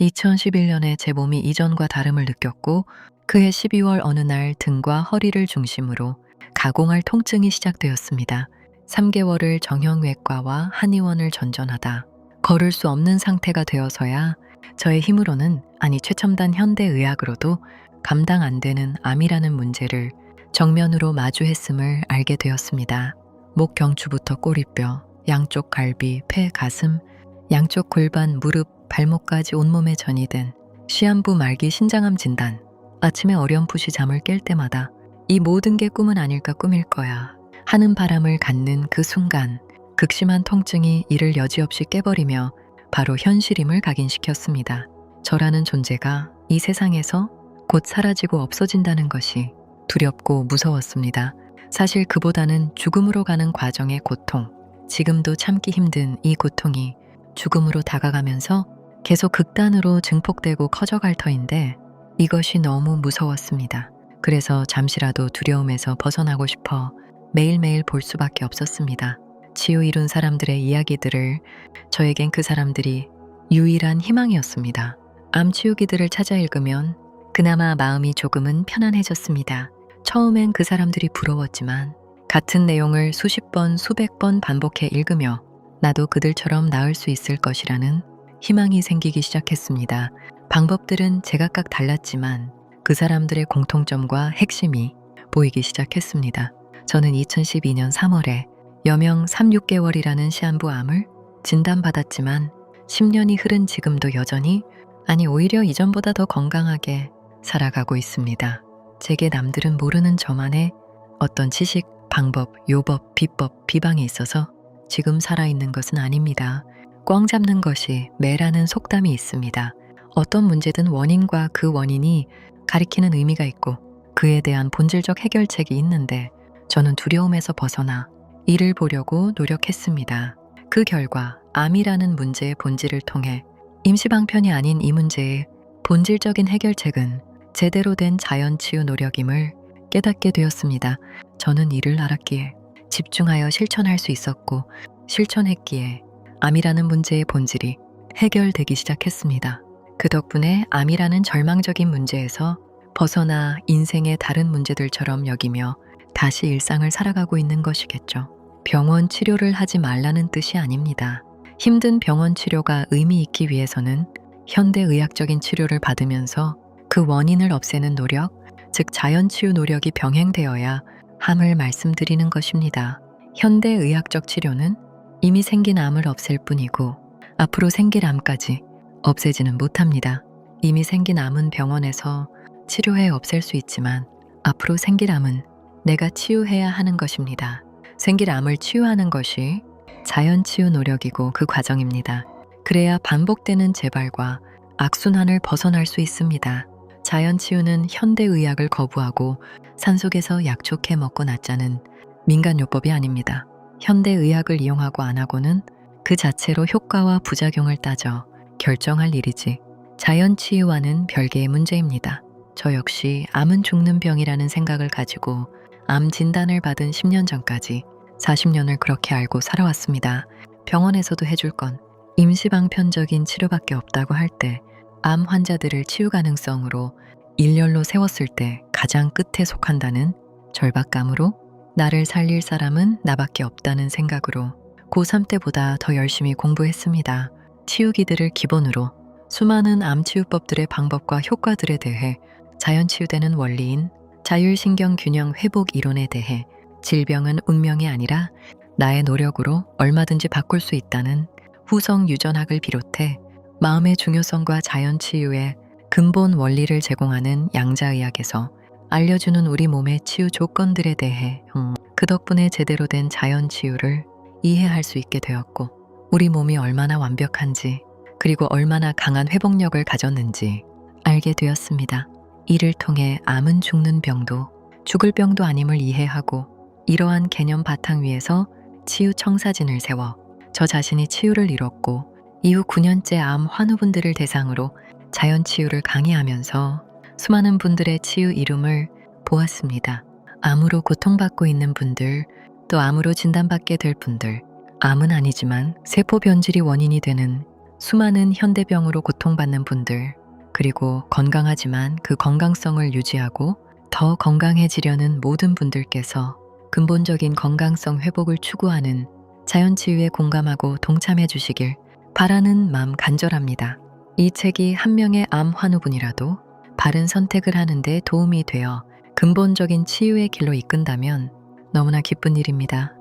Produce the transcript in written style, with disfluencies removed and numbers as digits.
2011년에 제 몸이 이전과 다름을 느꼈고 그해 12월 어느 날 등과 허리를 중심으로 가공할 통증이 시작되었습니다. 3개월을 정형외과와 한의원을 전전하다 걸을 수 없는 상태가 되어서야 저의 힘으로는, 아니 최첨단 현대의학으로도 감당 안 되는 암이라는 문제를 정면으로 마주했음을 알게 되었습니다. 목 경추부터 꼬리뼈, 양쪽 갈비, 폐, 가슴, 양쪽 골반, 무릎, 발목까지 온몸에 전이된 시한부 말기 신장암 진단. 아침에 어렴풋이 잠을 깰 때마다 이 모든 게 꿈은 아닐까, 꿈일 거야 하는 바람을 갖는 그 순간, 극심한 통증이 이를 여지없이 깨버리며 바로 현실임을 각인시켰습니다. 저라는 존재가 이 세상에서 곧 사라지고 없어진다는 것이 두렵고 무서웠습니다. 사실 그보다는 죽음으로 가는 과정의 고통, 지금도 참기 힘든 이 고통이 죽음으로 다가가면서 계속 극단으로 증폭되고 커져갈 터인데, 이것이 너무 무서웠습니다. 그래서 잠시라도 두려움에서 벗어나고 싶어 매일매일 볼 수밖에 없었습니다. 치유 이룬 사람들의 이야기들을, 저에겐 그 사람들이 유일한 희망이었습니다. 암 치유기들을 찾아 읽으면 그나마 마음이 조금은 편안해졌습니다. 처음엔 그 사람들이 부러웠지만 같은 내용을 수십 번, 수백 번 반복해 읽으며 나도 그들처럼 나을 수 있을 것이라는 희망이 생기기 시작했습니다. 방법들은 제각각 달랐지만 그 사람들의 공통점과 핵심이 보이기 시작했습니다. 저는 2012년 3월에 여명 3-6개월이라는 시한부 암을 진단받았지만 10년이 흐른 지금도 여전히, 아니 오히려 이전보다 더 건강하게 살아가고 있습니다. 제게 남들은 모르는 저만의 어떤 지식, 방법, 요법, 비법, 비방이 있어서 지금 살아있는 것은 아닙니다. 꽝 잡는 것이 매라는 속담이 있습니다. 어떤 문제든 원인과 그 원인이 가리키는 의미가 있고 그에 대한 본질적 해결책이 있는데, 저는 두려움에서 벗어나 이를 보려고 노력했습니다. 그 결과 암이라는 문제의 본질을 통해 임시방편이 아닌 이 문제의 본질적인 해결책은 제대로 된 자연치유 노력임을 깨닫게 되었습니다. 저는 이를 알았기에 집중하여 실천할 수 있었고, 실천했기에 암이라는 문제의 본질이 해결되기 시작했습니다. 그 덕분에 암이라는 절망적인 문제에서 벗어나 인생의 다른 문제들처럼 여기며 다시 일상을 살아가고 있는 것이겠죠. 병원 치료를 하지 말라는 뜻이 아닙니다. 힘든 병원 치료가 의미 있기 위해서는 현대의학적인 치료를 받으면서 그 원인을 없애는 노력, 즉 자연치유 노력이 병행되어야 함을 말씀드리는 것입니다. 현대의학적 치료는 이미 생긴 암을 없앨 뿐이고 앞으로 생길 암까지 없애지는 못합니다. 이미 생긴 암은 병원에서 치료해 없앨 수 있지만 앞으로 생길 암은 내가 치유해야 하는 것입니다. 생길 암을 치유하는 것이 자연치유 노력이고 그 과정입니다. 그래야 반복되는 재발과 악순환을 벗어날 수 있습니다. 자연치유는 현대의학을 거부하고 산속에서 약초캐 먹고 낫자는 민간요법이 아닙니다. 현대의학을 이용하고 안 하고는 그 자체로 효과와 부작용을 따져 결정할 일이지, 자연치유와는 별개의 문제입니다. 저 역시 암은 죽는 병이라는 생각을 가지고 암 진단을 받은 10년 전까지 40년을 그렇게 알고 살아왔습니다. 병원에서도 해줄 건 임시방편적인 치료밖에 없다고 할 때, 암 환자들을 치유 가능성으로 일렬로 세웠을 때 가장 끝에 속한다는 절박감으로 나를 살릴 사람은 나밖에 없다는 생각으로 고3 때보다 더 열심히 공부했습니다. 치유기들을 기본으로 수많은 암치유법들의 방법과 효과들에 대해, 자연치유되는 원리인 자율신경균형 회복 이론에 대해, 질병은 운명이 아니라 나의 노력으로 얼마든지 바꿀 수 있다는 후성 유전학을 비롯해 마음의 중요성과 자연치유의 근본 원리를 제공하는 양자의학에서 알려주는 우리 몸의 치유 조건들에 대해 그 덕분에 제대로 된 자연치유를 이해할 수 있게 되었고, 우리 몸이 얼마나 완벽한지 그리고 얼마나 강한 회복력을 가졌는지 알게 되었습니다. 이를 통해 암은 죽는 병도 죽을 병도 아님을 이해하고, 이러한 개념 바탕 위에서 치유 청사진을 세워 저 자신이 치유를 이뤘고, 이후 9년째 암 환우분들을 대상으로 자연치유를 강의하면서 수많은 분들의 치유 이룸을 보았습니다. 암으로 고통받고 있는 분들, 또 암으로 진단받게 될 분들, 암은 아니지만 세포 변질이 원인이 되는 수많은 현대병으로 고통받는 분들, 그리고 건강하지만 그 건강성을 유지하고 더 건강해지려는 모든 분들께서 근본적인 건강성 회복을 추구하는 자연치유에 공감하고 동참해 주시길 바라는 마음 간절합니다. 이 책이 한 명의 암 환우분이라도 바른 선택을 하는 데 도움이 되어 근본적인 치유의 길로 이끈다면 너무나 기쁜 일입니다.